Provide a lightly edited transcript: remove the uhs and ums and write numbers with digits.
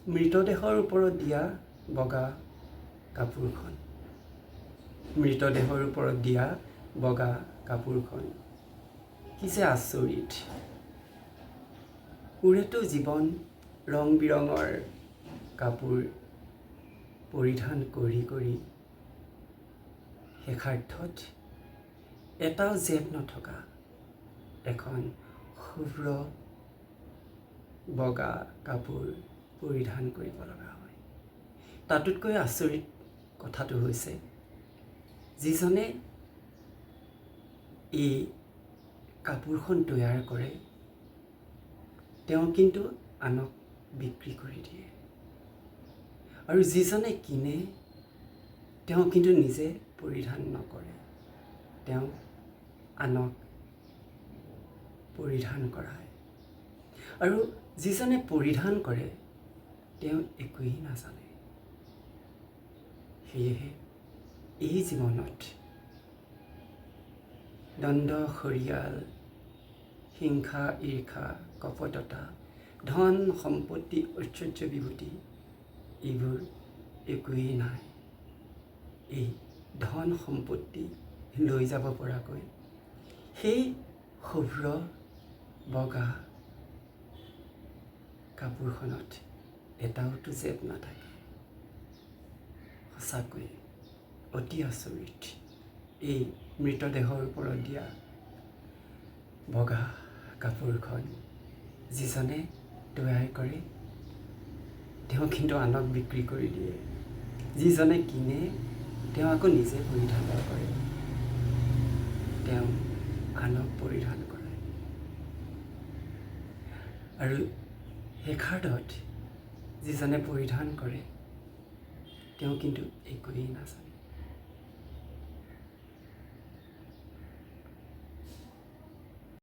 মৃতদেহৰ ওপৰত দিয়া বগা কাপোৰখন, মৃতদেহৰ ওপৰত দিয়া বগা কাপোৰখন কি যে আচৰিত। ওৰেতো জীৱন ৰং বিৰঙৰ কাপোৰ পৰিধান কৰি কৰি শেষাৰ্থত এটাও জেপ নথকা এখন শুভ্ৰ বগা কাপোৰ পৰিধান কৰিব লগা হয়। তাতোতকৈ আচৰিত কথাটো হৈছে যিজনে এই কাপোৰখন তৈয়াৰ কৰে তেওঁ কিন্তু আনক বিক্ৰী কৰি দিয়ে, আৰু যিজনে কিনে তেওঁ কিন্তু নিজে পৰিধান নকৰে, তেওঁ আনক পৰিধান কৰায়। আৰু যিজনে পৰিধান কৰে তেওঁ একোৱেই নাজানে। সেয়েহে এই জীৱনত দ্বন্দ্ব খৰিয়াল, হিংসা ঈৰ্ষা কপটতা, ধন সম্পত্তি ঐশ্বৰ্য বিভূতি এইবোৰ একোৱেই নাই। এই ধন সম্পত্তি লৈ যাব পৰাকৈ সেই শুভ্ৰ বগা কাপোৰখনত এটাওতো জেপ নাথাকে। সঁচাকৈ অতি আচৰিত এই মৃতদেহৰ ওপৰত দিয়া বগা কাপোৰখন যিজনে তৈয়াৰ কৰে তেওঁ কিন্তু আনক বিক্ৰী কৰি দিয়ে, যিজনে কিনে তেওঁ আকৌ নিজে পৰিধান কৰে, তেওঁ আনক পৰিধান কৰে। আৰু শেষাৰ্থত যিজনে পৰিধান কৰে তেওঁ কিন্তু একোৱেই নাজানে।